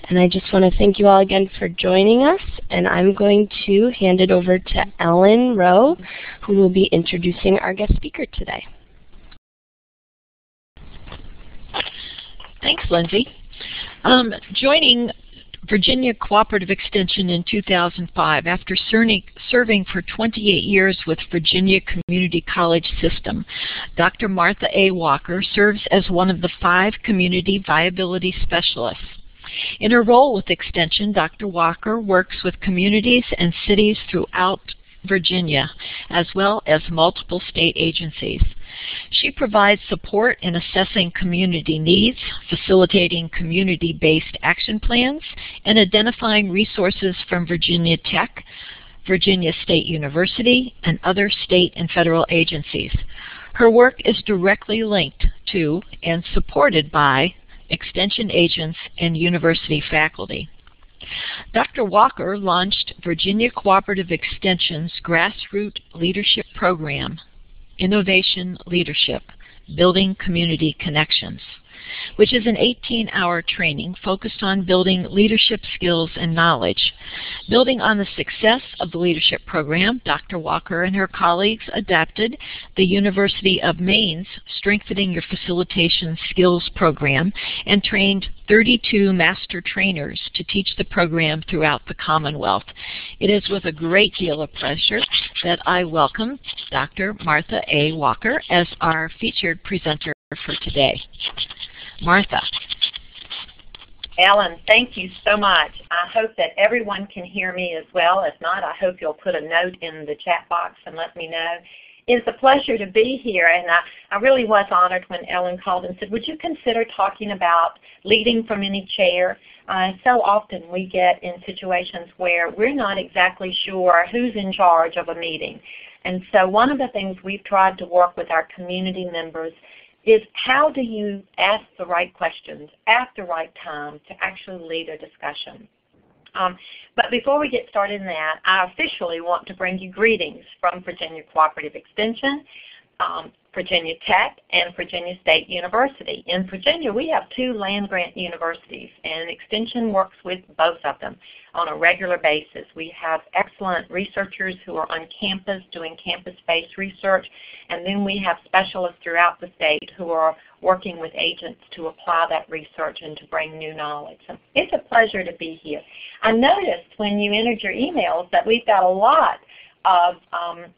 And I just want to thank you all again for joining us, and I'm going to hand it over to Ellen Rowe, who will be introducing our guest speaker today. Thanks, Lindsay. Joining Virginia Cooperative Extension in 2005 after serving for 28 years with Virginia Community College System, Dr. Martha A. Walker serves as one of the 5 community viability specialists. In her role with Extension, Dr. Walker works with communities and cities throughout Virginia, as well as multiple state agencies. She provides support in assessing community needs, facilitating community-based action plans, and identifying resources from Virginia Tech, Virginia State University, and other state and federal agencies. Her work is directly linked to and supported by Extension agents and university faculty. Dr. Walker launched Virginia Cooperative Extension's Grassroots Leadership Program, Innovation Leadership, Building Community Connections, which is an 18-hour training focused on building leadership skills and knowledge. Building on the success of the leadership program, Dr. Walker and her colleagues adapted the University of Maine's Strengthening Your Facilitation Skills program and trained 32 master trainers to teach the program throughout the Commonwealth. It is with a great deal of pleasure that I welcome Dr. Martha A. Walker as our featured presenter for today. Martha. Ellen, thank you so much. I hope that everyone can hear me as well. If not, I hope you'll put a note in the chat box and let me know. It's a pleasure to be here, and I really was honored when Ellen called and said, would you consider talking about leading from any chair? So often we get in situations where we're not exactly sure who's in charge of a meeting. And so one of the things we've tried to work with our community members is how do you ask the right questions at the right time to actually lead a discussion. But before we get started in that, I officially want to bring you greetings from Virginia Cooperative Extension, Virginia Tech, and Virginia State University. In Virginia, we have 2 land-grant universities, and Extension works with both of them on a regular basis. We have excellent researchers who are on campus doing campus-based research, and then we have specialists throughout the state who are working with agents to apply that research and to bring new knowledge. So it's a pleasure to be here. I noticed when you entered your emails that we've got a lot of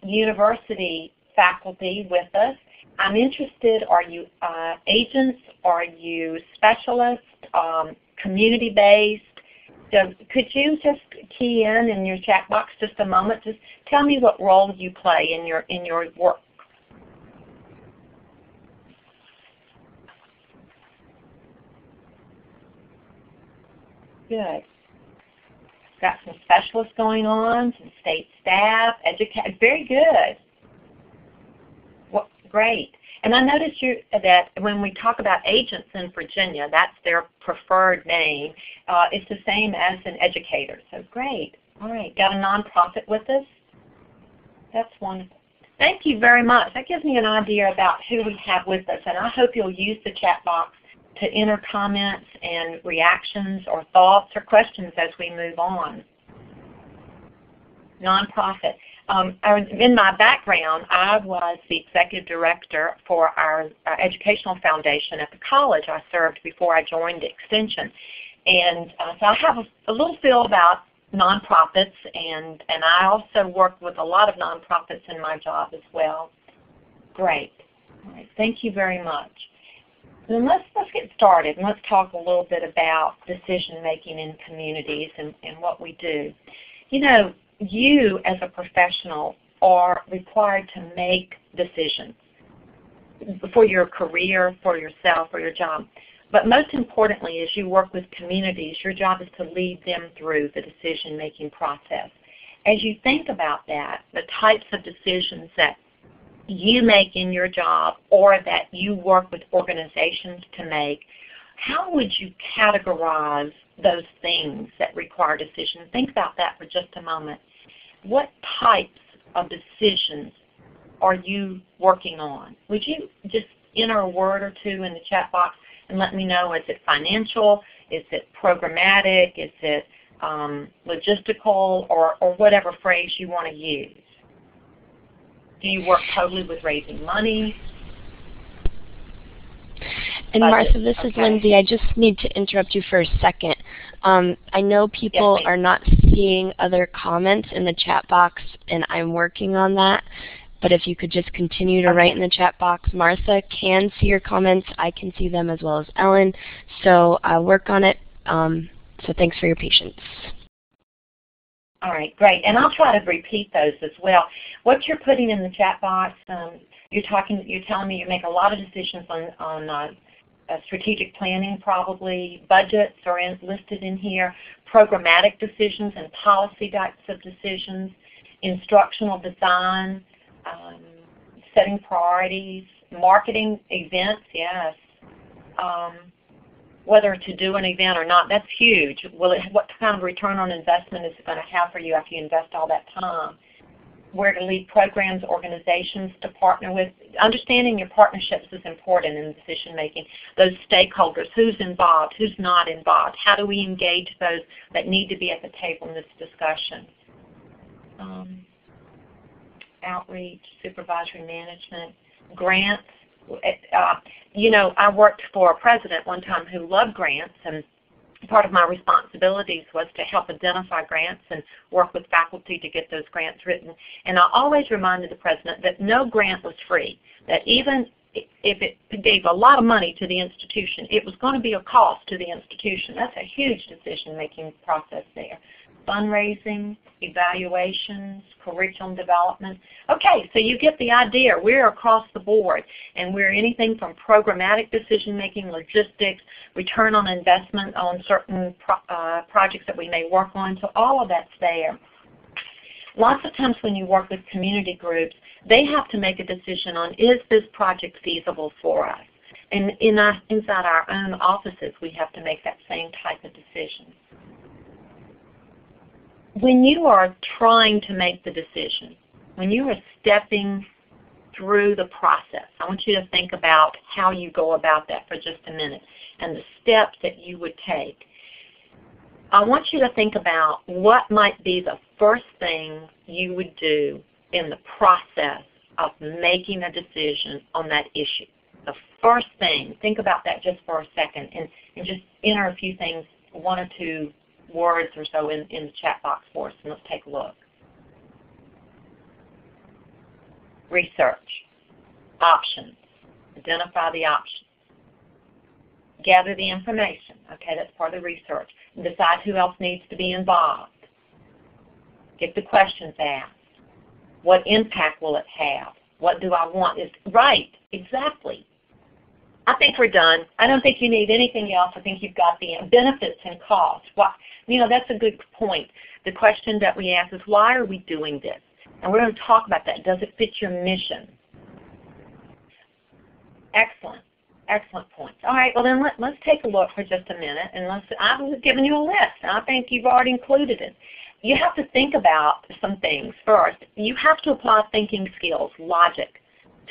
university faculty with us. I'm interested, are you agents, are you specialists, community-based? So could you just key in your chat box just a moment? Just tell me what role you play in your work. Good. Got some specialists going on, some state staff, educators. Very good. Well, great. And I noticed that when we talk about agents in Virginia, that's their preferred name. It's the same as an educator. So great. All right. Got a nonprofit with us? That's wonderful. Thank you very much. That gives me an idea about who we have with us. And I hope you'll use the chat box to enter comments and reactions or thoughts or questions as we move on. Nonprofit. In my background, I was the executive director for our educational foundation at the college I served before I joined Extension. And so I have a little feel about nonprofits, and I also work with a lot of nonprofits in my job as well. Great. All right. Thank you very much. Then let's get started, and let's talk a little bit about decision making in communities and what we do. You know, you as a professional are required to make decisions for your career, for yourself, for your job. But most importantly, as you work with communities, your job is to lead them through the decision-making process. As you think about that, the types of decisions that you make in your job or that you work with organizations to make, how would you categorize those things that require decision? Think about that for just a moment. What types of decisions are you working on? Would you just enter a word or two in the chat box and let me know, is it financial, is it programmatic, is it logistical, or whatever phrase you want to use. Do you work totally with raising money? And Martha, this is Lindsay. I just need to interrupt you for a second. I know people are not seeing other comments in the chat box, and I'm working on that. But if you could just continue to write in the chat box. Martha can see your comments. I can see them as well as Ellen. So I'll work on it. So thanks for your patience. All right, great. And I'll try to repeat those as well. What you're putting in the chat box, you're telling me you make a lot of decisions on strategic planning, probably. Budgets are listed in here. Programmatic decisions and policy types of decisions. Instructional design. Setting priorities. Marketing events, yes. Whether to do an event or not, that's huge. What kind of return on investment is it going to have for you after you invest all that time? Where to lead programs, organizations to partner with. Understanding your partnerships is important in decision making. Those stakeholders, who's involved, who's not involved. How do we engage those that need to be at the table in this discussion? Outreach, supervisory management, grants. You know, I worked for a president one time who loved grants, and part of my responsibilities was to help identify grants and work with faculty to get those grants written. And I always reminded the president that no grant was free, that even if it gave a lot of money to the institution, it was going to be a cost to the institution. That's a huge decision-making process there. Fundraising, evaluations, curriculum development. Okay, so you get the idea. We're across the board, and we're anything from programmatic decision-making, logistics, return on investment on certain projects that we may work on, so all of that's there. Lots of times when you work with community groups, they have to make a decision on, is this project feasible for us? And inside our own offices, we have to make that same type of decision. When you are trying to make the decision, when you are stepping through the process, I want you to think about how you go about that for just a minute and the steps that you would take. I want you to think about what might be the first thing you would do in the process of making a decision on that issue. The first thing, think about that just for a second and just enter a few things, one or two words or so in the chat box for us, and let's take a look. Research. Options. Identify the options. Gather the information. Okay, that's part of the research. And decide who else needs to be involved. Get the questions asked. What impact will it have? What do I want? Right, exactly. I think we're done. I don't think you need anything else. I think you've got the benefits and costs. That's a good point. The question that we ask is, why are we doing this? And we're going to talk about that. Does it fit your mission? Excellent. Excellent points. All right, well then let's take a look for just a minute. And I was giving you a list. I think you've already included it. You have to think about some things first. You have to apply thinking skills, logic,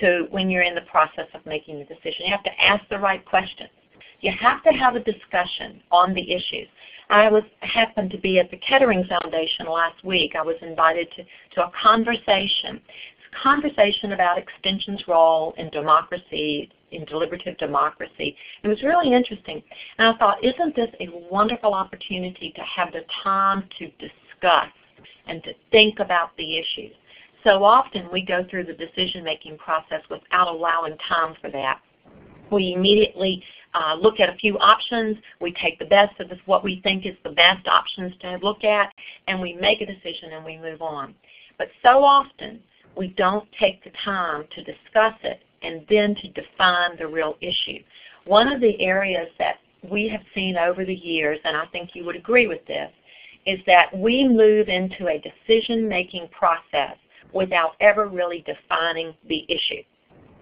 to when you're in the process of making the decision. You have to ask the right questions. You have to have a discussion on the issues. I happened to be at the Kettering Foundation last week. I was invited to a conversation. It's a conversation about Extension's role in democracy, in deliberative democracy. It was really interesting. And I thought, isn't this a wonderful opportunity to have the time to discuss and to think about the issues? So often we go through the decision-making process without allowing time for that. We immediately look at a few options. We take the best of what we think is the best options to look at, and we make a decision and we move on. But so often we don't take the time to discuss it and then to define the real issue. One of the areas that we have seen over the years, and I think you would agree with this, is that we move into a decision-making process without ever really defining the issue.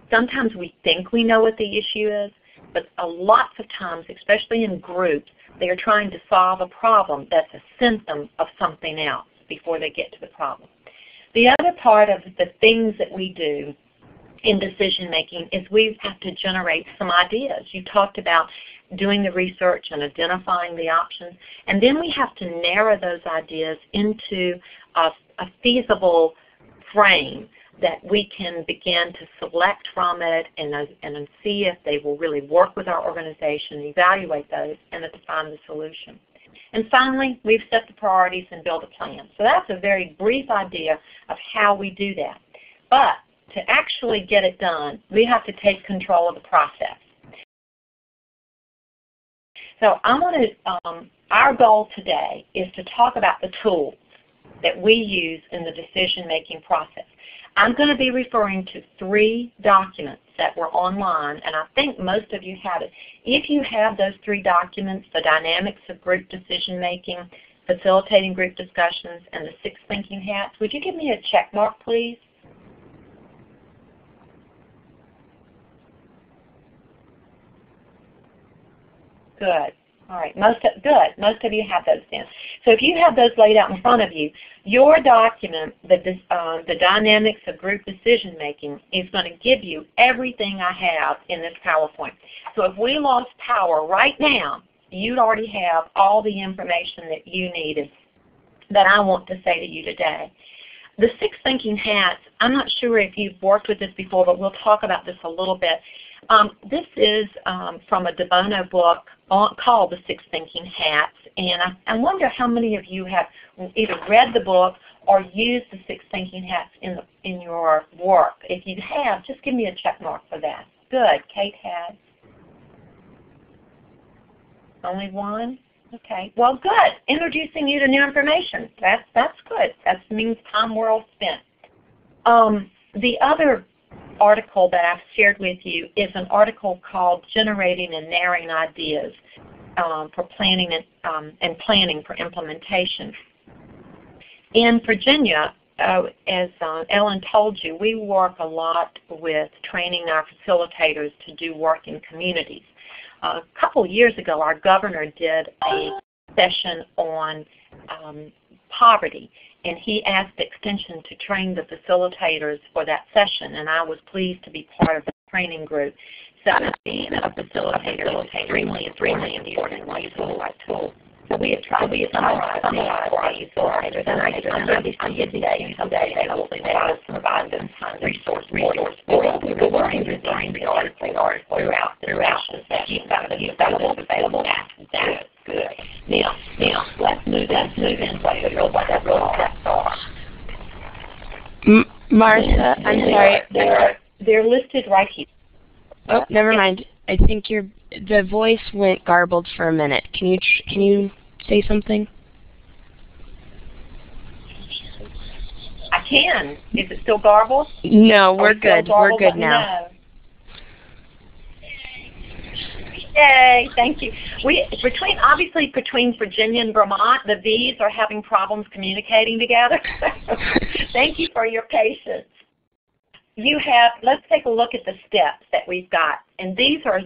Sometimes we think we know what the issue is, but lots of times, especially in groups, they are trying to solve a problem that's a symptom of something else before they get to the problem. The other part of the things that we do in decision making is we have to generate some ideas. You talked about doing the research and identifying the options, and then we have to narrow those ideas into a feasible frame that we can begin to select from it and see if they will really work with our organization, evaluate those, and then define the solution. And finally, we've set the priorities and build a plan. So that's a very brief idea of how we do that. But to actually get it done, we have to take control of the process. So our goal today is to talk about the tools that we use in the decision-making process. I'm going to be referring to 3 documents that were online, and I think most of you have it. If you have those 3 documents, the dynamics of group decision-making, facilitating group discussions, and the 6 thinking hats, would you give me a check mark, please? Good. All right. Most of you have those then. So if you have those laid out in front of you, your document, the dynamics of group decision making, is going to give you everything I have in this PowerPoint. So if we lost power right now, you'd already have all the information that you needed that I want to say to you today. The 6 thinking hats, I'm not sure if you've worked with this before, but we'll talk about this a little bit. This is from a De Bono book called The 6 Thinking Hats, and I wonder how many of you have either read the book or used the 6 Thinking Hats in your work. If you have, just give me a check mark for that. Good. Kate has. Only one? Okay. Well, good. Introducing you to new information. That's good. That means time well spent. The other article that I've shared with you is an article called Generating and Narrowing Ideas for Planning and Planning for Implementation. In Virginia, as Ellen told you, we work a lot with training our facilitators to do work in communities. A couple years ago, our governor did a session on poverty, and he asked Extension to train the facilitators for that session, and I was pleased to be part of the training group. So being a facilitator is extremely important tool. So we have tried to summarize for our facilitators, and I did today, and hopefully they will provide them some resource for you. We're working with these throughout the session. You've got what's available. That's good. Now, let's move in what that real steps are. Martha, I'm sorry. They're listed right here. Oh, never mind. I think the voice went garbled for a minute. Can you say something? I can. Is it still garbled? No, we're good. We're good now. No. Yay, thank you. Obviously between Virginia and Vermont, the V's are having problems communicating together. Thank you for your patience. Let's take a look at the steps that we've got. And these are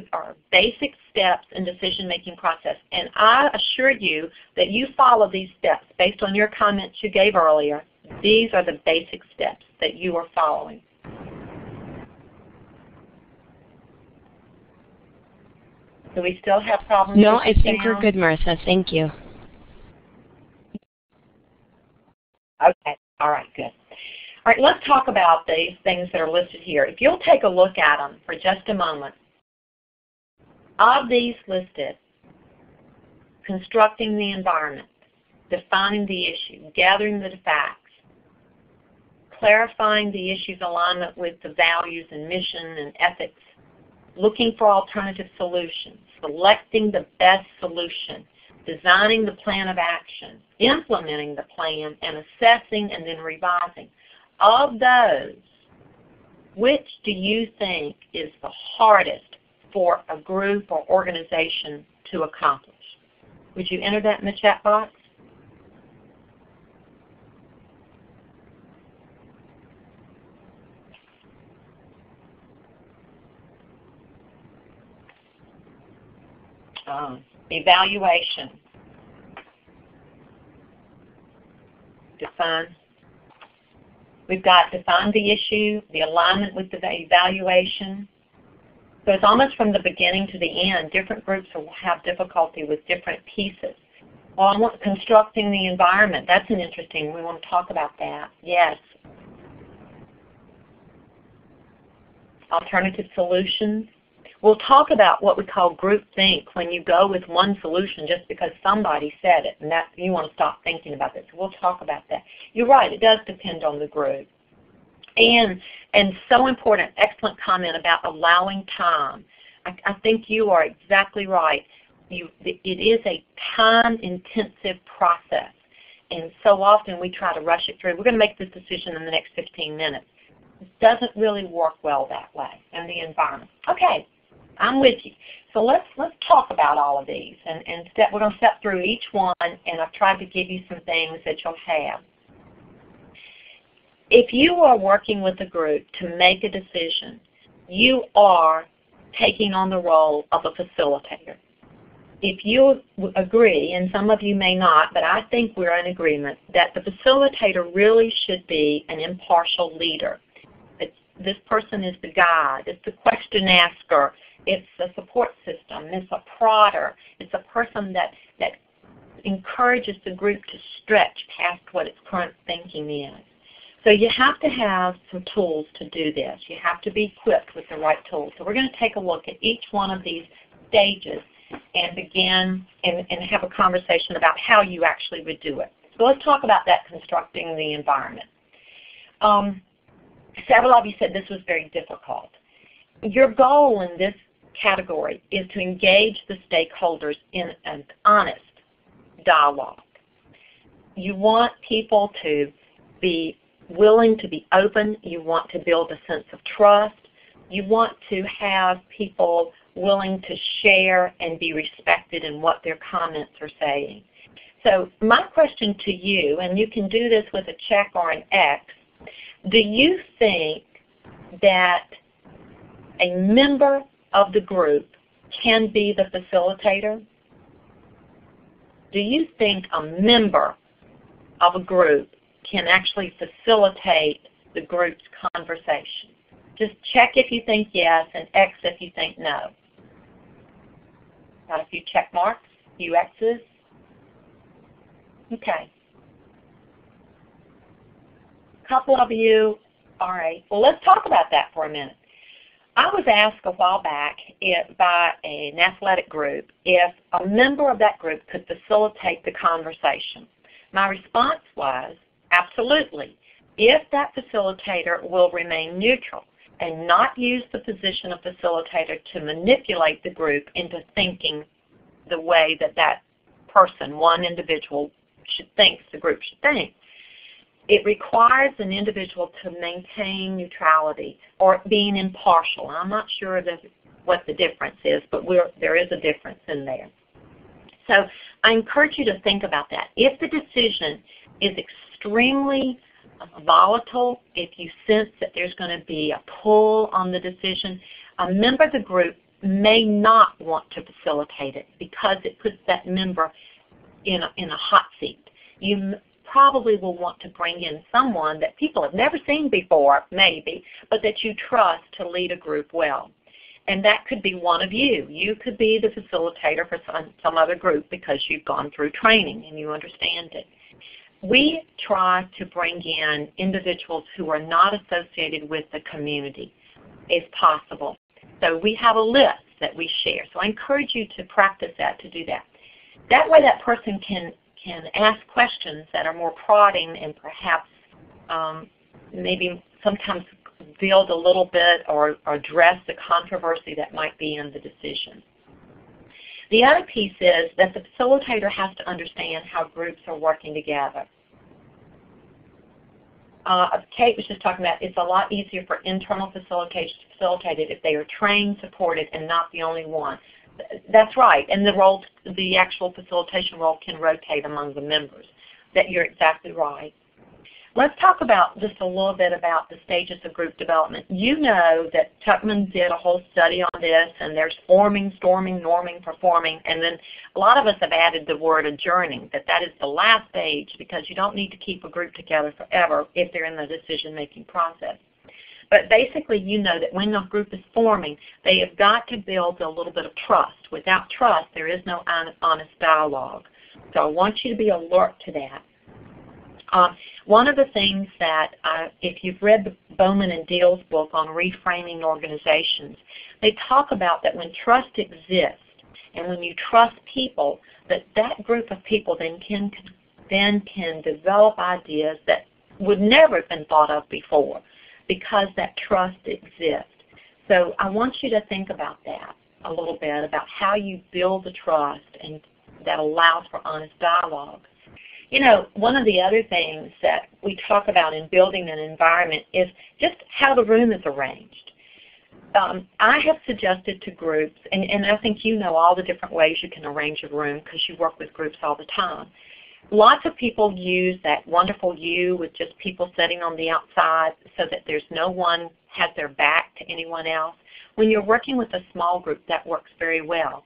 basic steps in decision-making process. And I assure you that you follow these steps based on your comments you gave earlier. These are the basic steps that you are following. Do we still have problems? No, I think we're good, Martha. Thank you. Okay. All right, good. All right, let's talk about these things that are listed here. If you'll take a look at them for just a moment. Of these listed, constructing the environment, defining the issue, gathering the facts, clarifying the issue's alignment with the values and mission and ethics, looking for alternative solutions, selecting the best solution, designing the plan of action, implementing the plan, and assessing and then revising. Of those, which do you think is the hardest for a group or organization to accomplish? Would you enter that in the chat box? Evaluation. Define. We've got define the issue, the alignment with the evaluation. So it's almost from the beginning to the end. Different groups will have difficulty with different pieces. Well, I want constructing the environment. That's an interesting, we want to talk about that. Yes. Alternative solutions. We'll talk about what we call groupthink, when you go with one solution just because somebody said it, and that you want to stop thinking about this. So we'll talk about that. You're right, it does depend on the group. And so important, excellent comment about allowing time. I think you are exactly right. It is a time-intensive process, and so often we try to rush it through. We're going to make this decision in the next 15 minutes. It doesn't really work well that way in the environment. Okay, I'm with you. So let's talk about all of these, and we're going to step through each one, and I've tried to give you some things that you'll have. If you are working with a group to make a decision, you are taking on the role of a facilitator. If you agree, and some of you may not, but I think we're in agreement, that the facilitator really should be an impartial leader. This person is the guide, it's the question asker, it's a support system, it's a prodder, it's a person that encourages the group to stretch past what its current thinking is. So you have to have some tools to do this. You have to be equipped with the right tools. So we're going to take a look at each one of these stages and begin and have a conversation about how you actually would do it. So let's talk about that, constructing the environment. Several of you said this was very difficult. Your goal in this category is to engage the stakeholders in an honest dialogue. You want people to be willing to be open. You want to build a sense of trust. You want to have people willing to share and be respected in what their comments are saying. So my question to you, and you can do this with a check or an X, do you think that a member of the group can be the facilitator? Do you think a member of a group can actually facilitate the group's conversation? Just check if you think yes and X if you think no. Got a few check marks, a few X's. Okay. A couple of you, all right. Well, let's talk about that for a minute. I was asked a while back by an athletic group if a member of that group could facilitate the conversation. My response was, absolutely, if that facilitator will remain neutral and not use the position of facilitator to manipulate the group into thinking the way that that person, one individual, thinks the group should think. It requires an individual to maintain neutrality or being impartial. I'm not sure what the difference is, but there is a difference in there. So I encourage you to think about that. If the decision is extremely volatile, if you sense that there's going to be a pull on the decision, a member of the group may not want to facilitate it because it puts that member in a hot seat. You probably will want to bring in someone that people have never seen before, maybe, but that you trust to lead a group well. And that could be one of you. You could be the facilitator for some other group because you've gone through training and you understand it. We try to bring in individuals who are not associated with the community if possible. So we have a list that we share. So I encourage you to practice that, to do that. That way that person can ask questions that are more prodding and perhaps maybe sometimes build a little bit or address the controversy that might be in the decision. The other piece is that the facilitator has to understand how groups are working together. Kate was just talking about it's a lot easier for internal facilitators to facilitate it if they are trained, supported, and not the only one. That's right, and the actual facilitation role can rotate among the members. That you're exactly right. Let's talk about just a little bit about the stages of group development. You know that Tuckman did a whole study on this, and there's forming, storming, norming, performing, and then a lot of us have added the word adjourning, that is the last stage, because you don't need to keep a group together forever if they're in the decision-making process. But basically, you know that when a group is forming, they have got to build a little bit of trust. Without trust, there is no honest dialogue. So I want you to be alert to that. One of the things that, if you've read the Bowman and Deal's book on reframing organizations, they talk about that when trust exists and when you trust people, that group of people then can develop ideas that would never have been thought of before because that trust exists. So I want you to think about that a little bit, about how you build the trust and that allows for honest dialogue. You know, one of the other things that we talk about in building an environment is just how the room is arranged. I have suggested to groups, and I think you know all the different ways you can arrange a room because you work with groups all the time. Lots of people use that wonderful U with just people sitting on the outside so that there's no one has their back to anyone else. When you're working with a small group, that works very well.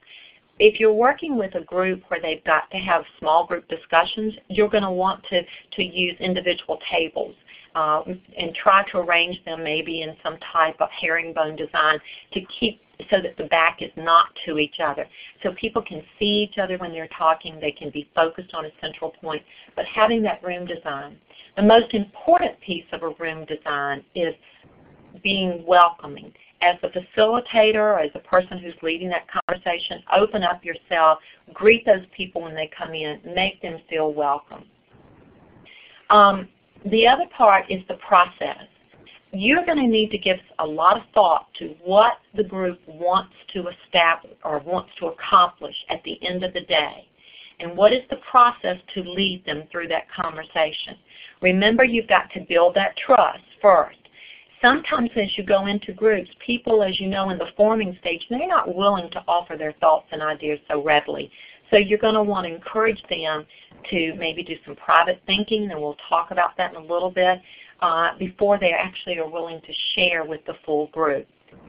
If you're working with a group where they've got to have small group discussions, you're going to want to use individual tables and try to arrange them maybe in some type of herringbone design to keep so that the back is not to each other. So people can see each other when they're talking. They can be focused on a central point. But having that room design. The most important piece of a room design is being welcoming. As a facilitator, as a person who's leading that conversation, open up yourself, greet those people when they come in, make them feel welcome. The other part is the process. You're going to need to give a lot of thought to what the group wants to establish or wants to accomplish at the end of the day, and what is the process to lead them through that conversation. Remember, you've got to build that trust first. Sometimes as you go into groups, people, as you know, in the forming stage, they're not willing to offer their thoughts and ideas so readily. So you're going to want to encourage them to maybe do some private thinking, and we'll talk about that in a little bit, before they actually are willing to share with the full group.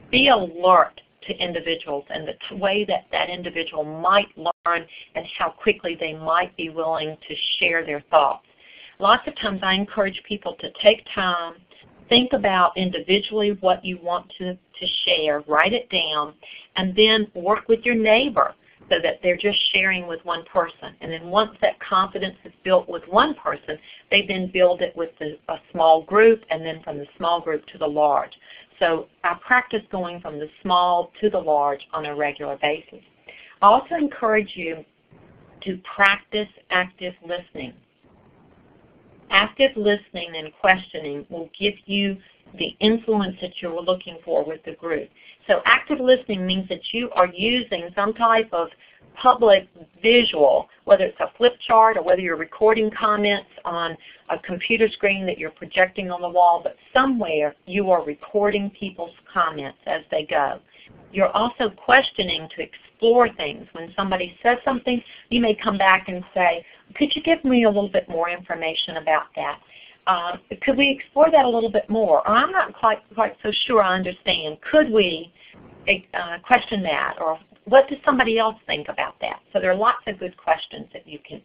Be alert to individuals and the way that that individual might learn and how quickly they might be willing to share their thoughts. Lots of times I encourage people to take time, think about individually what you want to share, write it down, and then work with your neighbor so that they're just sharing with one person. And then once that confidence is built with one person, they then build it with a small group, and then from the small group to the large. So I practice going from the small to the large on a regular basis. I also encourage you to practice active listening. Active listening and questioning will give you the influence that you're looking for with the group. So active listening means that you are using some type of public visual, whether it's a flip chart or whether you're recording comments on a computer screen that you're projecting on the wall, but somewhere you are recording people's comments as they go. You're also questioning to explore things. When somebody says something, you may come back and say, could you give me a little bit more information about that? Could we explore that a little bit more? Or I'm not quite so sure I understand. Could we question that? Or what does somebody else think about that? So there are lots of good questions that you can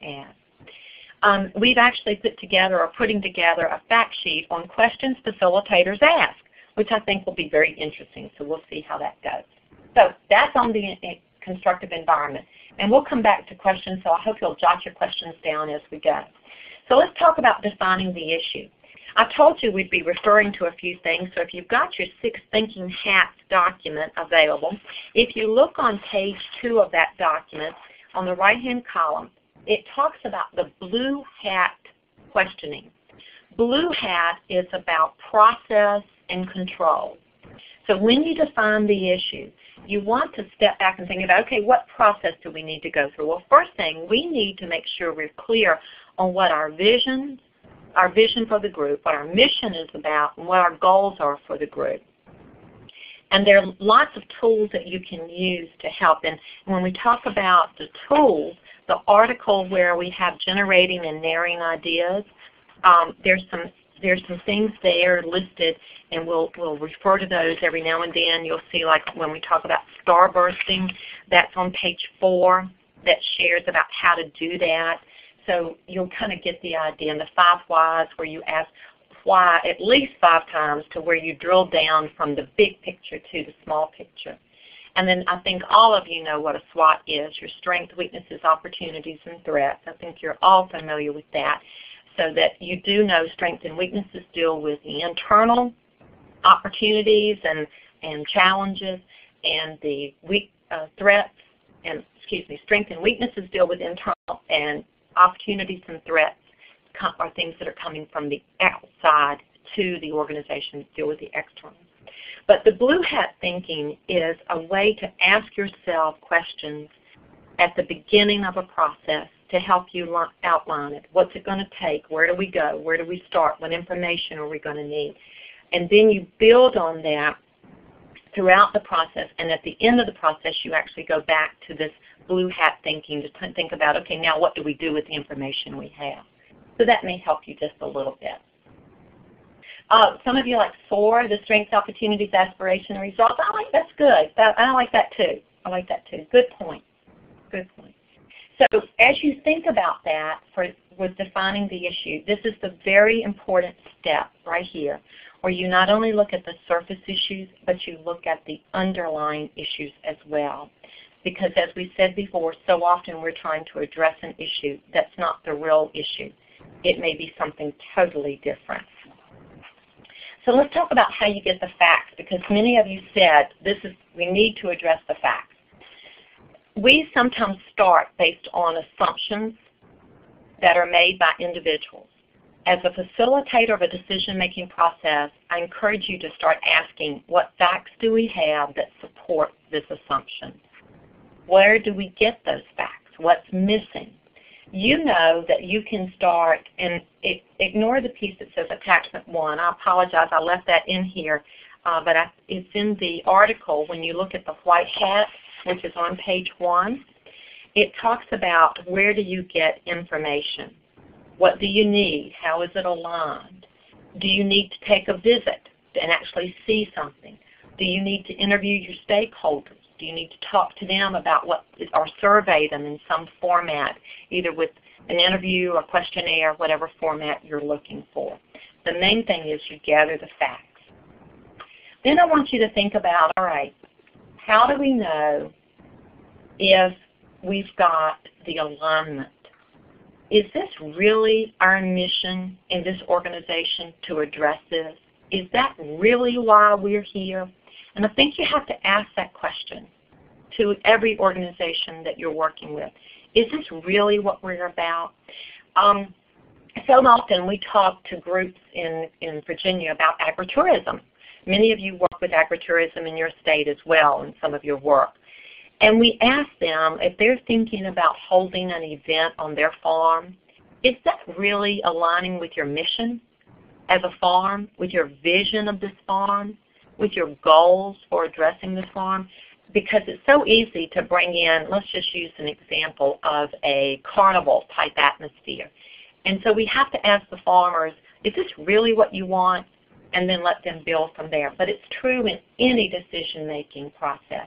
ask. We've actually put together or putting together a fact sheet on questions facilitators ask, which I think will be very interesting. So we'll see how that goes. So that's on the constructive environment. And we'll come back to questions, so I hope you'll jot your questions down as we go. So let's talk about defining the issue. I told you we'd be referring to a few things, so if you've got your 6 Thinking Hats document available, if you look on page 2 of that document, on the right-hand column, it talks about the blue hat questioning. Blue hat is about process and control. So when you define the issue, you want to step back and think about, okay, what process do we need to go through? Well, first thing, we need to make sure we're clear on what our vision for the group, what our mission is about, and what our goals are for the group. And there are lots of tools that you can use to help. And when we talk about the tools, the article where we have generating and narrowing ideas, there's some there's some things there listed, and we'll refer to those every now and then. You'll see, like when we talk about starbursting, that's on page 4 that shares about how to do that. So you'll kind of get the idea. And the 5 whys, where you ask why at least 5 times, to where you drill down from the big picture to the small picture. And then I think all of you know what a SWOT is, your strengths, weaknesses, opportunities, and threats. I think you're all familiar with that, so that you do know strengths and weaknesses deal with the internal opportunities and challenges, and the threats, and strengths and weaknesses deal with internal, and opportunities and threats are things that are coming from the outside to the organization that deal with the external. But the blue hat thinking is a way to ask yourself questions at the beginning of a process to help you outline it. What's it going to take? Where do we go? Where do we start? What information are we going to need? And then you build on that throughout the process, and at the end of the process you actually go back to this blue hat thinking to think about, okay, now what do we do with the information we have? So that may help you just a little bit. Some of you like 4, the strengths, opportunities, aspiration, and results. That's good. I like that too. I like that too. Good point. Good point. So as you think about that with defining the issue, this is the very important step right here, where you not only look at the surface issues, but you look at the underlying issues as well. Because as we said before, so often we're trying to address an issue that's not the real issue. It may be something totally different. So let's talk about how you get the facts, because many of you said we need to address the facts. We sometimes start based on assumptions that are made by individuals. As a facilitator of a decision-making process, I encourage you to start asking, what facts do we have that support this assumption? Where do we get those facts? What's missing? You know that you can start, and ignore the piece that says attachment 1. I apologize, I left that in here, but it's in the article. When you look at the white hat, which is on page 1, it talks about where do you get information. What do you need? How is it aligned? Do you need to take a visit and actually see something? Do you need to interview your stakeholders? Do you need to talk to them about or survey them in some format, either with an interview or questionnaire, whatever format you're looking for? The main thing is you gather the facts. Then I want you to think about, all right, how do we know if we've got the alignment? Is this really our mission in this organization to address this? Is that really why we're here? And I think you have to ask that question to every organization that you're working with. Is this really what we're about? So often we talk to groups in Virginia about agritourism. Many of you work with agritourism in your state as well in some of your work. And we ask them if they're thinking about holding an event on their farm, is that really aligning with your mission as a farm, with your vision of this farm, with your goals for addressing this farm? Because it's so easy to bring in, let's just use an example of a carnival type atmosphere. And so we have to ask the farmers, is this really what you want? And then let them build from there. But it's true in any decision-making process.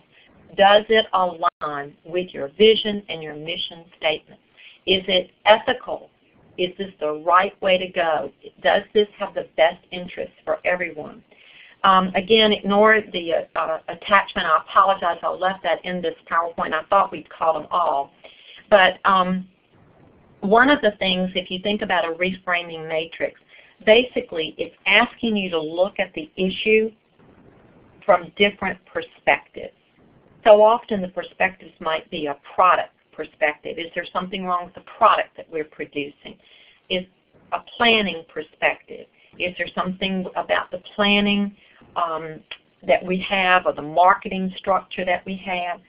Does it align with your vision and your mission statement? Is it ethical? Is this the right way to go? Does this have the best interest for everyone? Again, ignore the attachment. I apologize. I left that in this PowerPoint. I thought we'd call them all. But one of the things, if you think about a reframing matrix, basically it's asking you to look at the issue from different perspectives. So often the perspectives might be a product perspective. Is there something wrong with the product that we're producing? Is a planning perspective. Is there something about the planning that we have or the marketing structure that we have?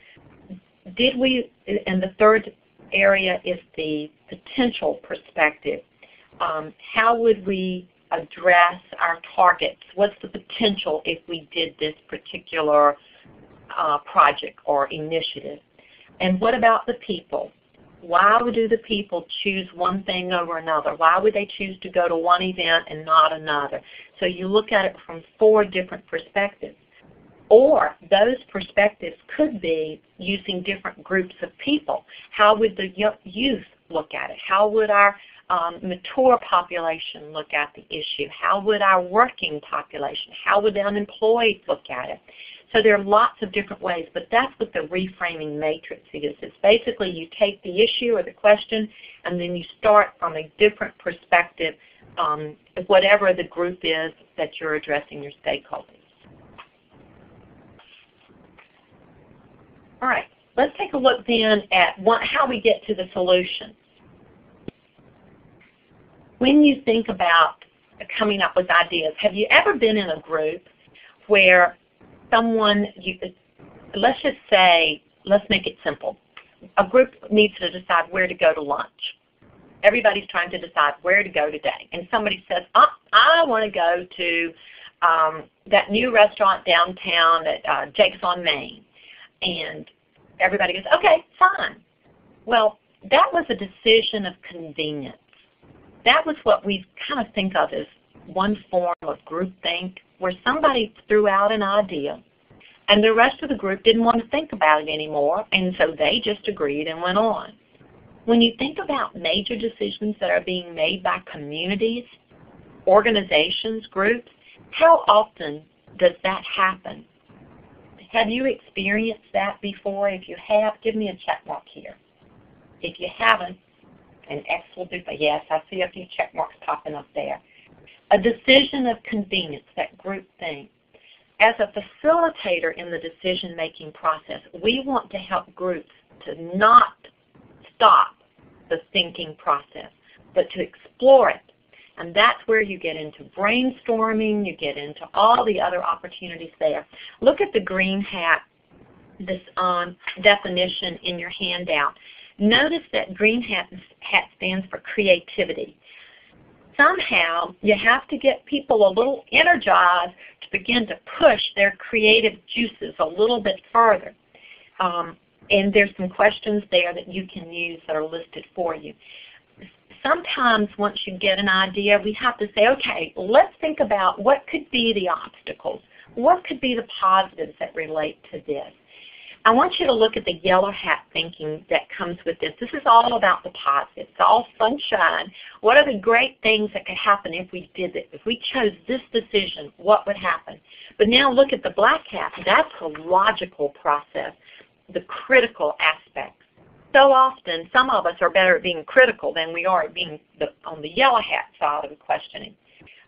And the third area is the potential perspective. How would we address our targets? What's the potential if we did this particular project or initiative? And what about the people? Why do the people choose one thing over another? Why would they choose to go to one event and not another? So you look at it from 4 different perspectives. Or those perspectives could be using different groups of people. How would the youth look at it? How would our mature population look at the issue? How would our working population? How would the unemployed look at it? So there are lots of different ways, but that's what the reframing matrix is. It's basically you take the issue or the question and then you start from a different perspective, whatever the group is that you're addressing your stakeholders. All right, let's take a look then at how we get to the solution. When you think about coming up with ideas, have you ever been in a group where someone, let's just say, let's make it simple. A group needs to decide where to go to lunch. Everybody's trying to decide where to go today. And somebody says, I want to go to that new restaurant downtown at Jake's on Main. And everybody goes, okay, fine. Well, that was a decision of convenience. That was what we kind of think of as one form of groupthink, where somebody threw out an idea and the rest of the group didn't want to think about it anymore, and so they just agreed and went on. When you think about major decisions that are being made by communities, organizations, groups, how often does that happen? Have you experienced that before? If you have, give me a check mark here. If you haven't, an X will do, but yes, I see a few check marks popping up there. A decision of convenience, that group thing. As a facilitator in the decision-making process, we want to help groups to not stop the thinking process, but to explore it. And that's where you get into brainstorming, you get into all the other opportunities there. Look at the green hat, this definition in your handout. Notice that green hat stands for creativity. Somehow you have to get people a little energized to begin to push their creative juices a little bit further. And there's some questions there that you can use that are listed for you. Sometimes once you get an idea, we have to say, okay, let's think about what could be the obstacles. What could be the positives that relate to this? I want you to look at the yellow hat thinking that comes with this. This is all about the positives. It's all sunshine. What are the great things that could happen if we did this? If we chose this decision, what would happen? But now look at the black hat. That's a logical process, the critical aspects. So often, some of us are better at being critical than we are at being on the yellow hat side of the questioning.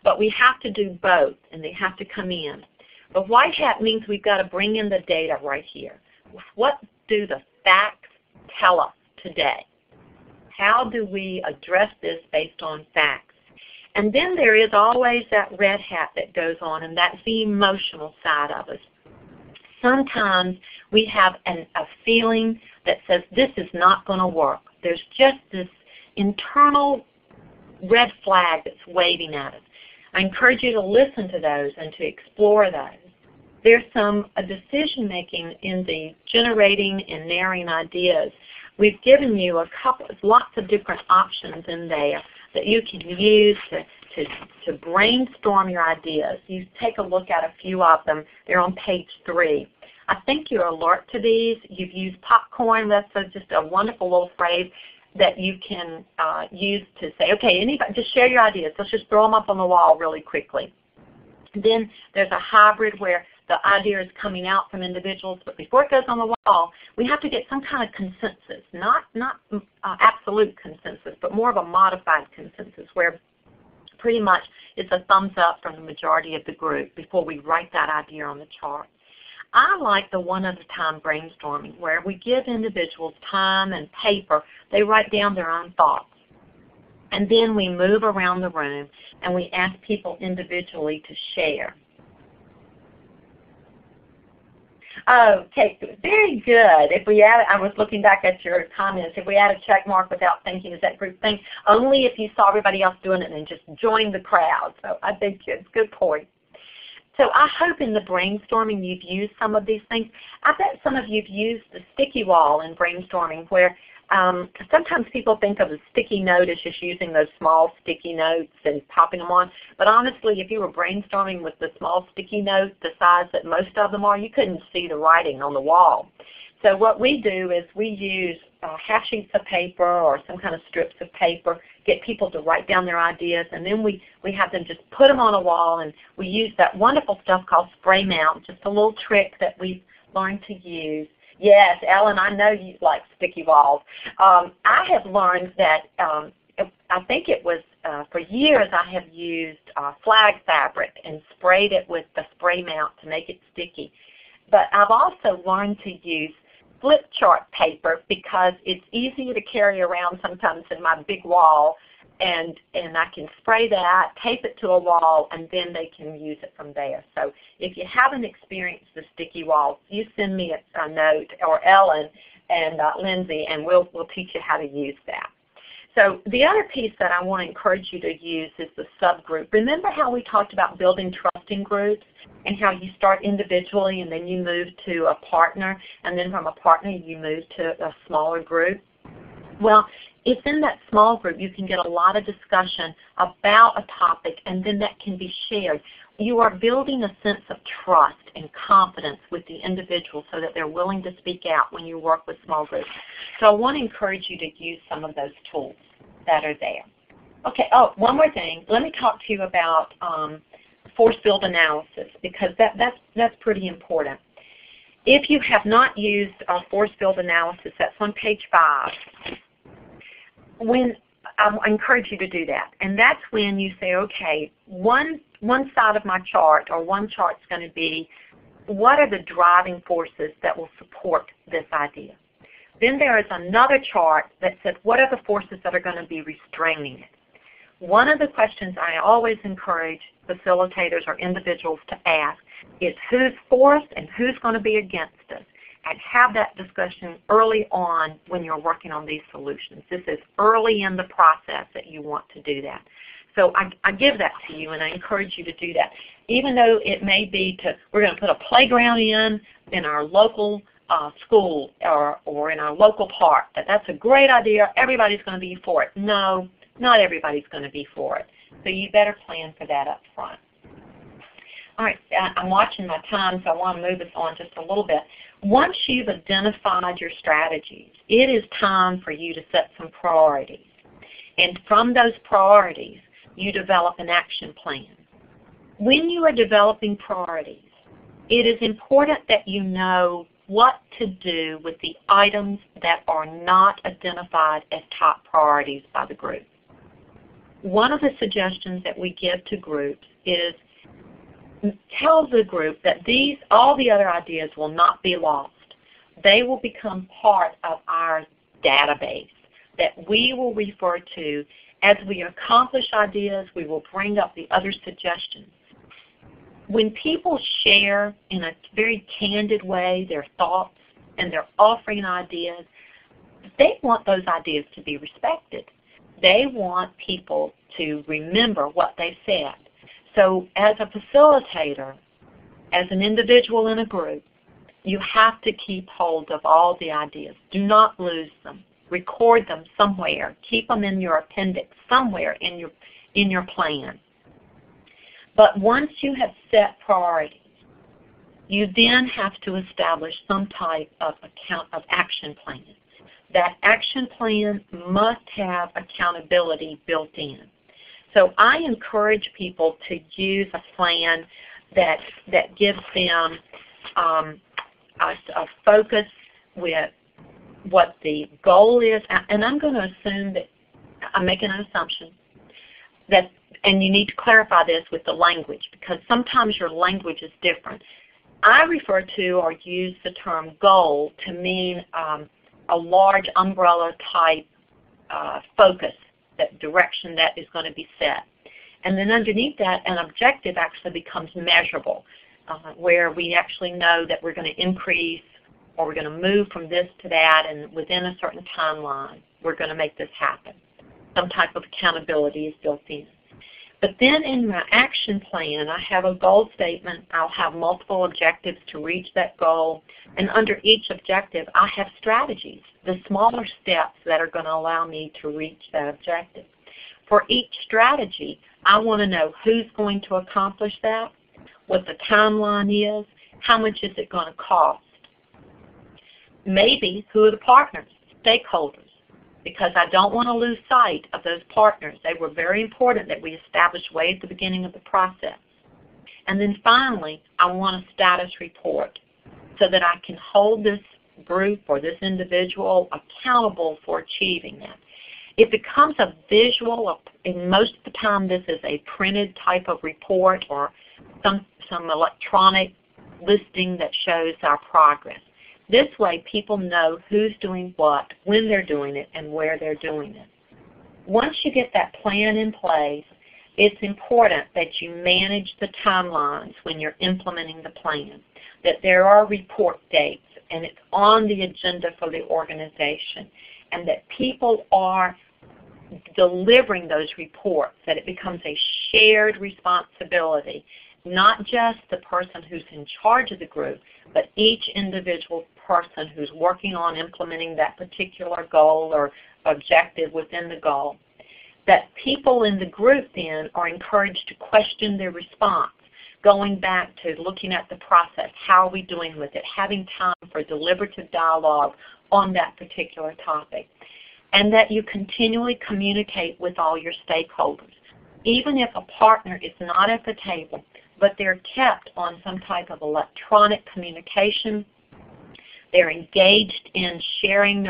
But we have to do both, and they have to come in. But white hat means we've got to bring in the data right here. What do the facts tell us today? How do we address this based on facts? And then there is always that red hat that goes on, and that's the emotional side of us. Sometimes we have a feeling that says this is not going to work. There's just this internal red flag that's waving at us. I encourage you to listen to those and to explore those. There's some decision-making in the generating and narrowing ideas. We've given you lots of different options in there that you can use to brainstorm your ideas. You take a look at a few of them. They're on page 3. I think you're alert to these. You've used popcorn. That's just a wonderful little phrase that you can use to say, okay, anybody, just share your ideas. Let's just throw them up on the wall really quickly. Then there's a hybrid where the idea is coming out from individuals, but before it goes on the wall, we have to get some kind of consensus, not absolute consensus, but more of a modified consensus where pretty much it's a thumbs up from the majority of the group before we write that idea on the chart. I like the one-at-a-time brainstorming where we give individuals time and paper. They write down their own thoughts. And then we move around the room and we ask people individually to share. Okay, very good. If we add, I was looking back at your comments, if we add a check mark without thinking, is that group thing? Only if you saw everybody else doing it and just joined the crowd. So I think it's a good point. So I hope in the brainstorming you've used some of these things. I bet some of you have used the sticky wall in brainstorming where Sometimes people think of a sticky note as just using those small sticky notes and popping them on. But honestly, if you were brainstorming with the small sticky note, the size that most of them are, you couldn't see the writing on the wall. So what we do is we use half sheets of paper or some kind of strips of paper, get people to write down their ideas, and then we have them just put them on a wall, and we use that wonderful stuff called spray mount, just a little trick that we've learned to use. Yes, Ellen, I know you like sticky walls. I have learned that, I think it was for years I have used flag fabric and sprayed it with the spray mount to make it sticky. But I've also learned to use flip chart paper because it's easier to carry around sometimes in my big wall, and I can spray that, tape it to a wall, and then they can use it from there. So if you haven't experienced the sticky walls, you send me a note, or Ellen and Lindsay, and we'll teach you how to use that. So the other piece that I want to encourage you to use is the subgroup. Remember how we talked about building trusting groups and how you start individually and then you move to a partner, and then from a partner you move to a smaller group? Well, if in that small group you can get a lot of discussion about a topic and then that can be shared, you are building a sense of trust and confidence with the individual so that they're willing to speak out when you work with small groups. So I want to encourage you to use some of those tools that are there. Okay, oh, one more thing. Let me talk to you about force field analysis, because that's pretty important. If you have not used force field analysis, that's on page 5. I encourage you to do that, and that's when you say, okay, one side of my chart, or one chart, is going to be what are the driving forces that will support this idea. Then there is another chart that says what are the forces that are going to be restraining it. One of the questions I always encourage facilitators or individuals to ask is who's for us and who's going to be against us, and have that discussion early on when you're working on these solutions. This is early in the process that you want to do that. So I give that to you, and I encourage you to do that. Even though it may be we're going to put a playground in our local school or in our local park, that's a great idea, everybody's going to be for it. No, not everybody's going to be for it. So you better plan for that up front. All right, I'm watching my time, so I want to move us on just a little bit. Once you've identified your strategies, it is time for you to set some priorities. And from those priorities, you develop an action plan. When you are developing priorities, it is important that you know what to do with the items that are not identified as top priorities by the group. One of the suggestions that we give to groups is tell the group that all the other ideas will not be lost. They will become part of our database that we will refer to as we accomplish ideas. We will bring up the other suggestions. When people share in a very candid way their thoughts and they're offering ideas, they want those ideas to be respected. They want people to remember what they said. So as a facilitator, as an individual in a group, you have to keep hold of all the ideas. Do not lose them. Record them somewhere. Keep them in your appendix somewhere in your plan. But once you have set priorities, you then have to establish some type of action plan. That action plan must have accountability built in. So I encourage people to use a plan that gives them a focus with what the goal is. And I'm going to assume that I'm making an assumption that, and you need to clarify this with the language, because sometimes your language is different. I refer to or use the term goal to mean a large umbrella type focus, that direction that is going to be set. And then underneath that, an objective actually becomes measurable, where we actually know that we're going to increase or we're going to move from this to that, and within a certain timeline, we're going to make this happen. Some type of accountability is built in. But then in my action plan, I have a goal statement. I'll have multiple objectives to reach that goal. And under each objective, I have strategies, the smaller steps that are going to allow me to reach that objective. For each strategy, I want to know who's going to accomplish that, what the timeline is, how much is it going to cost. Maybe who are the partners, stakeholders, because I don't want to lose sight of those partners. They were very important that we established way at the beginning of the process. And then finally, I want a status report so that I can hold this group or this individual accountable for achieving that. It becomes a visual, and most of the time this is a printed type of report or some electronic listing that shows our progress. This way people know who's doing what, when they're doing it, and where they're doing it. Once you get that plan in place, it's important that you manage the timelines when you're implementing the plan, that there are report dates and it's on the agenda for the organization, and that people are delivering those reports, that it becomes a shared responsibility, not just the person who's in charge of the group, but each individual person who's working on implementing that particular goal or objective within the goal. That people in the group then are encouraged to question their response, going back to looking at the process, how are we doing with it, having time for deliberative dialogue on that particular topic. And that you continually communicate with all your stakeholders. Even if a partner is not at the table, but they're kept on some type of electronic communication, they're engaged in sharing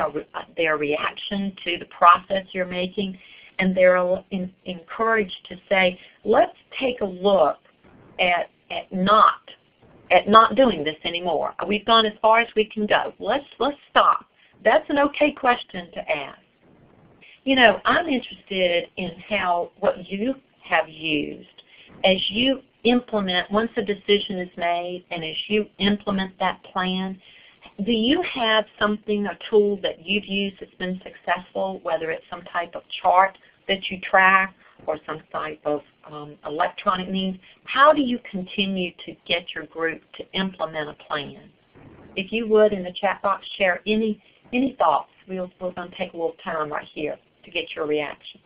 their reaction to the process you're making, and they're encouraged to say, let's take a look at not doing this anymore. We've gone as far as we can go. Let's stop. That's an okay question to ask. You know, I'm interested in what you have used as you implement, once a decision is made and as you implement that plan. Do you have something, a tool that you've used that's been successful, whether it's some type of chart that you track or some type of electronic means? How do you continue to get your group to implement a plan? If you would, in the chat box, share any thoughts. We're going to take a little time right here to get your reaction.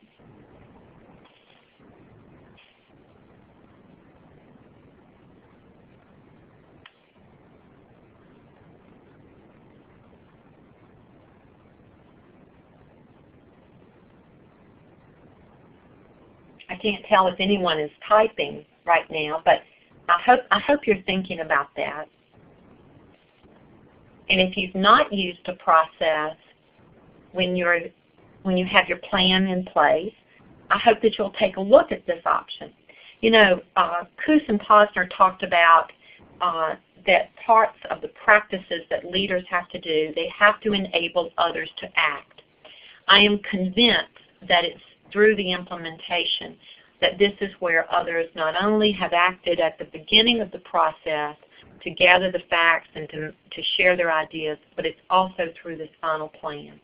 I can't tell if anyone is typing right now, but I hope you're thinking about that. And if you've not used a process when you have your plan in place, I hope that you'll take a look at this option. You know, Koos and Posner talked about that parts of the practices that leaders have to do, they have to enable others to act. I am convinced that it's through the implementation that this is where others not only have acted at the beginning of the process to gather the facts and to share their ideas, but it's also through this final plan.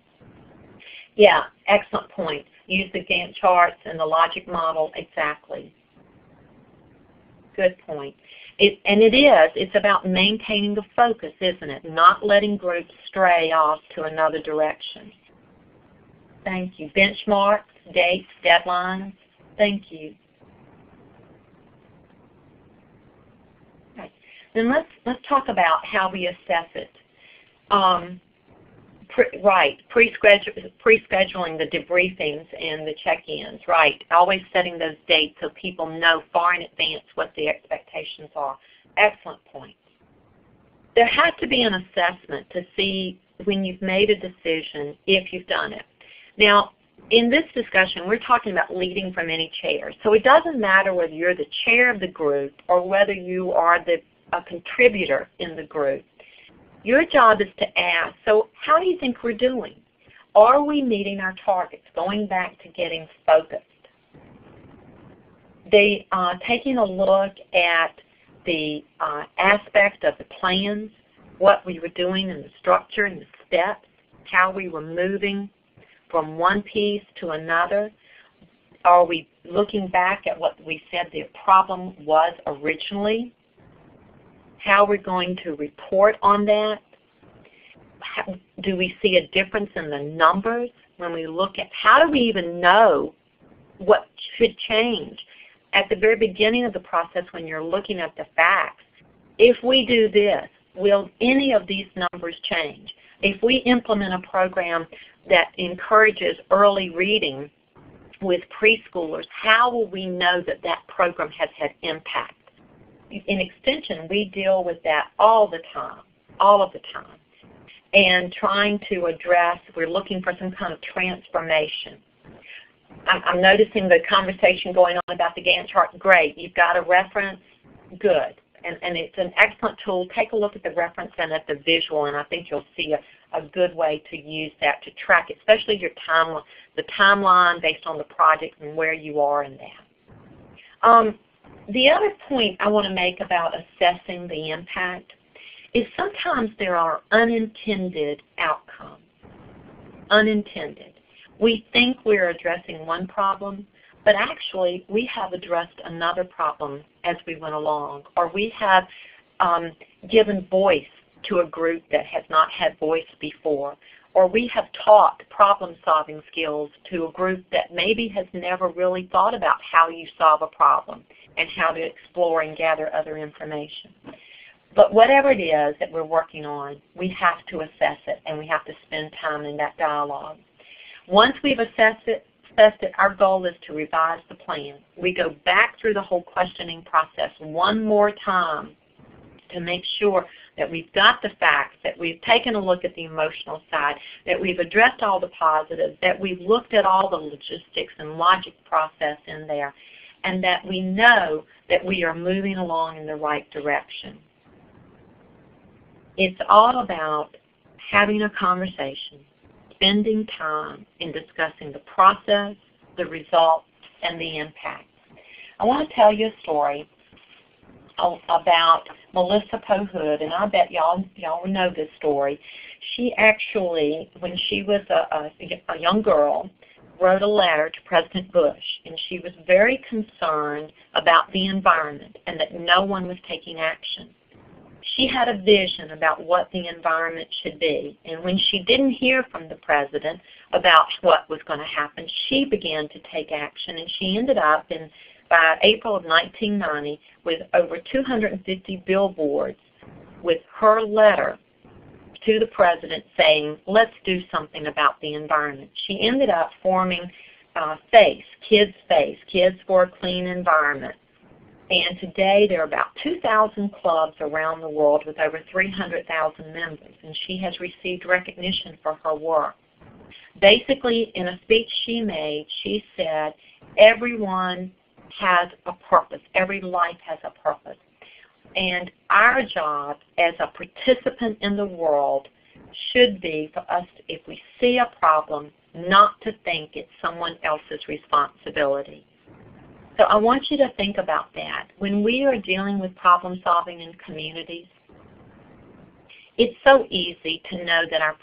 Yeah, excellent point. Use the Gantt charts and the logic model, exactly. Good point. It's about maintaining the focus, isn't it? Not letting groups stray off to another direction. Thank you. Benchmarks, dates, deadlines. Thank you. Right. Then let's talk about how we assess it. Pre-scheduling the debriefings and the check-ins. Right. Always setting those dates so people know far in advance what the expectations are. Excellent point. There has to be an assessment to see when you've made a decision if you've done it. Now, in this discussion, we're talking about leading from any chair. So it doesn't matter whether you're the chair of the group or whether you are a contributor in the group. Your job is to ask, so how do you think we're doing? Are we meeting our targets? Going back to getting focused. Taking a look at the aspect of the plans, what we were doing in the structure and the steps, how we were moving from one piece to another. Are we looking back at what we said the problem was originally? How we're going to report on that? Do we see a difference in the numbers when we look at how do we even know what should change? At the very beginning of the process when you're looking at the facts, if we do this, will any of these numbers change? If we implement a program that encourages early reading with preschoolers, how will we know that that program has had impact? In Extension, we deal with that all the time, all of the time, and trying to address, we're looking for some kind of transformation. I'm noticing the conversation going on about the Gantt chart. Great. You've got a reference. Good. And it's an excellent tool. Take a look at the reference and at the visual, and I think you'll see a good way to use that to track, especially your the timeline based on the project and where you are in that. The other point I want to make about assessing the impact is sometimes there are unintended outcomes. Unintended. We think we're addressing one problem, but actually we have addressed another problem as we went along, or we have given voice to a group that has not had voice before, or we have taught problem-solving skills to a group that maybe has never really thought about how you solve a problem and how to explore and gather other information. But whatever it is that we're working on, we have to assess it, and we have to spend time in that dialogue. Once we've assessed it, our goal is to revise the plan. We go back through the whole questioning process one more time to make sure that we've got the facts, that we've taken a look at the emotional side, that we've addressed all the positives, that we've looked at all the logistics and logic process in there, and that we know that we are moving along in the right direction. It's all about having a conversation, spending time in discussing the process, the results, and the impact. I want to tell you a story about Melissa Poe Hood, and I bet y'all know this story. She actually, when she was a young girl, wrote a letter to President Bush, and she was very concerned about the environment and that no one was taking action. She had a vision about what the environment should be, and when she didn't hear from the President about what was going to happen, she began to take action, and she ended up by April of 1990 with over 250 billboards with her letter to the President saying, let's do something about the environment. She ended up forming FACE, Kids for a Clean Environment. And today there are about 2,000 clubs around the world with over 300,000 members, and she has received recognition for her work. Basically, in a speech she made, she said, everyone has a purpose. Every life has a purpose. And our job as a participant in the world should be for us, if we see a problem, not to think it's someone else's responsibility. So I want you to think about that. When we are dealing with problem solving in communities, it's so easy to know that our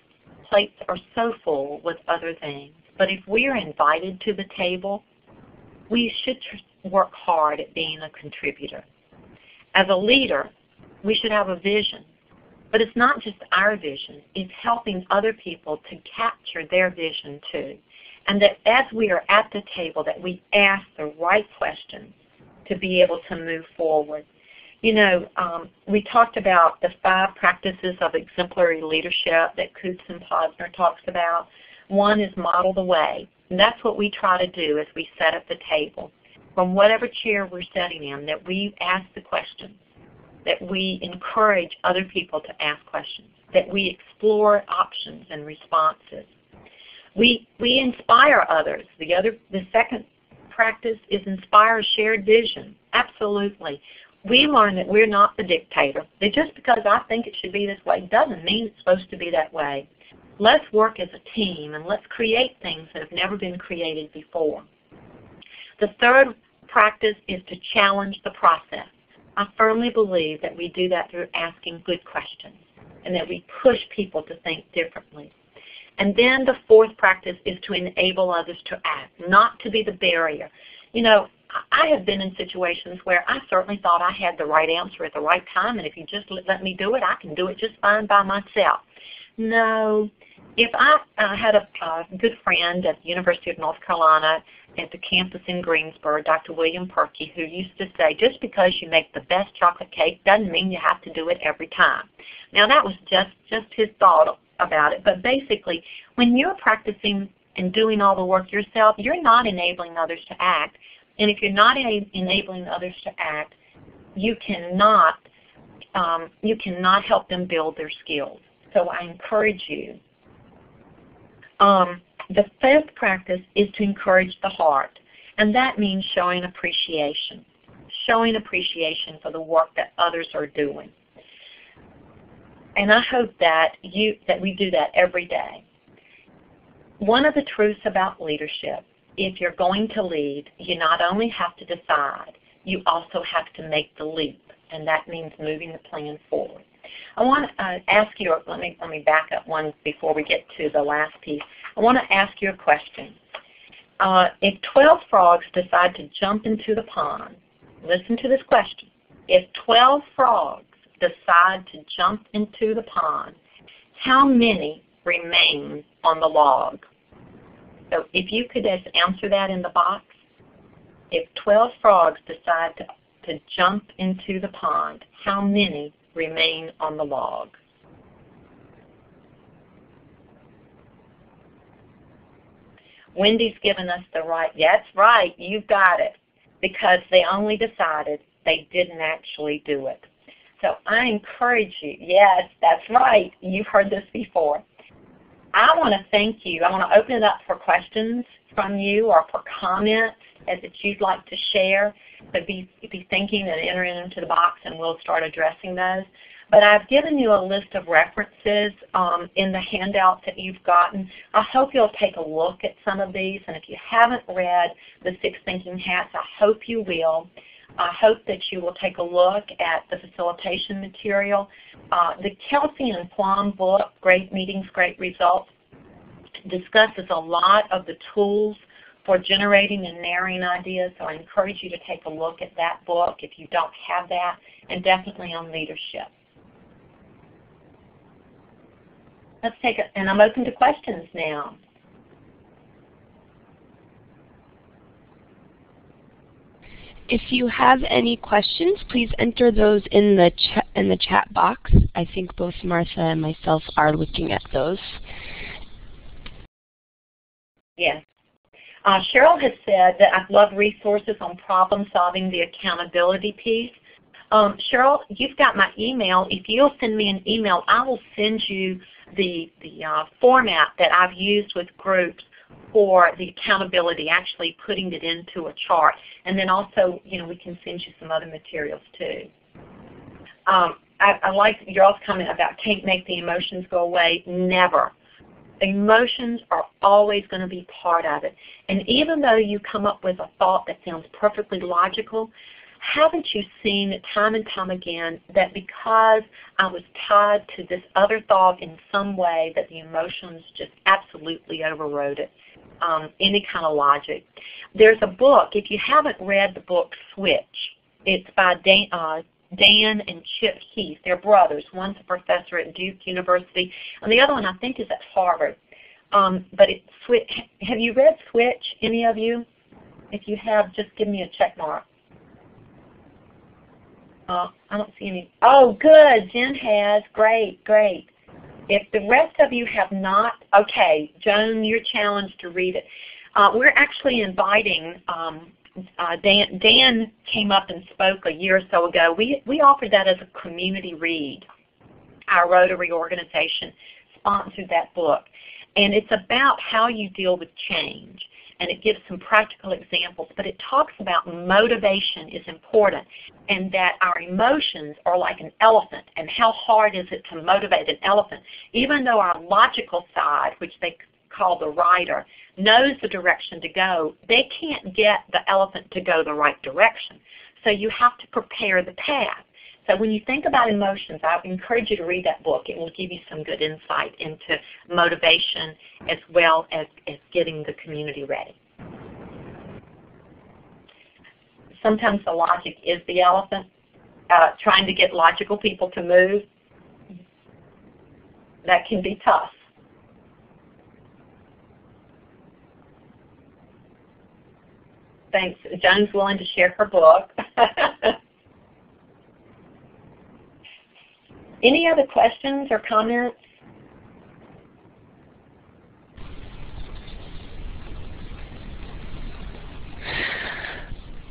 plates are so full with other things. But if we are invited to the table, we should work hard at being a contributor. As a leader, we should have a vision. But it's not just our vision. It's helping other people to capture their vision too. And that as we are at the table, that we ask the right questions to be able to move forward. You know, we talked about the 5 practices of exemplary leadership that Coates and Posner talks about. One is model the way. And that's what we try to do as we sit at the table. From whatever chair we're sitting in, that we ask the questions, that we encourage other people to ask questions, that we explore options and responses. We inspire others. The second practice is inspire shared vision. Absolutely. We learn that we're not the dictator. That just because I think it should be this way doesn't mean it's supposed to be that way. Let's work as a team and let's create things that have never been created before. The third practice is to challenge the process. I firmly believe that we do that through asking good questions and that we push people to think differently. And then the fourth practice is to enable others to act, not to be the barrier. You know, I have been in situations where I certainly thought I had the right answer at the right time, and if you just let me do it, I can do it just fine by myself. No. If I had a good friend at the University of North Carolina at the campus in Greensboro, Dr. William Perky, who used to say, just because you make the best chocolate cake doesn't mean you have to do it every time. Now that was just his thought about it. But basically, when you're practicing and doing all the work yourself, you're not enabling others to act. And if you're not enabling others to act, you cannot help them build their skills. So I encourage you. The fifth practice is to encourage the heart, and that means showing appreciation for the work that others are doing. And I hope that we do that every day. One of the truths about leadership, if you're going to lead, you not only have to decide, you also have to make the leap, and that means moving the plan forward. I want to ask you, let me back up one before we get to the last piece. I want to ask you a question. If 12 frogs decide to jump into the pond, listen to this question. If 12 frogs decide to jump into the pond, how many remain on the log? So if you could just answer that in the box. If 12 frogs decide to jump into the pond, how many remain on the log? Wendy's given us the right, that's right, you've got it, because they only decided, they didn't actually do it. So I encourage you, yes, that's right, you've heard this before. I want to thank you. I want to open it up for questions from you or for comments that you'd like to share. So be thinking and entering into the box, and we'll start addressing those. But I've given you a list of references in the handouts that you've gotten. I hope you'll take a look at some of these, and if you haven't read The Six Thinking Hats, I hope you will. I hope that you will take a look at the facilitation material. The Kelsey and Plum book, Great Meetings, Great Results, discusses a lot of the tools for generating and narrowing ideas, so I encourage you to take a look at that book if you don't have that, and definitely on leadership. Let's take it, and I'm open to questions now. If you have any questions, please enter those in the chat box. I think both Martha and myself are looking at those. Yes. Cheryl has said that I've loved resources on problem solving, the accountability piece. Cheryl, you've got my email. If you'll send me an email, I will send you the format that I've used with groups for the accountability, actually putting it into a chart. And then also, we can send you some other materials too. I like your all's comment about can't make the emotions go away. Never. Emotions are always going to be part of it. And even though you come up with a thought that sounds perfectly logical, haven't you seen time and time again that because I was tied to this other thought in some way that the emotions just absolutely overrode it, any kind of logic. There's a book, if you haven't read the book Switch, it's by Dan and Chip Heath. They're brothers. One's a professor at Duke University, and the other one I think is at Harvard. But it's Switch. Have you read Switch, any of you? If you have, just give me a check mark. I don't see any. Oh, good. Jen has. Great, great. If the rest of you have not, okay, Joan, you're challenged to read it. We're actually inviting Dan came up and spoke a year or so ago. We offered that as a community read. Our Rotary organization sponsored that book. And it's about how you deal with change. And it gives some practical examples, but it talks about motivation is important and that our emotions are like an elephant, and how hard is it to motivate an elephant, even though our logical side, which they call the rider, knows the direction to go, they can't get the elephant to go the right direction. So you have to prepare the path. So when you think about emotions, I encourage you to read that book. It will give you some good insight into motivation as well as getting the community ready. Sometimes the logic is the elephant. Trying to get logical people to move, that can be tough. Thanks. Joan's willing to share her book. Any other questions or comments?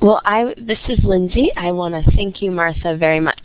Well, this is Lindsay. I want to thank you, Martha, very much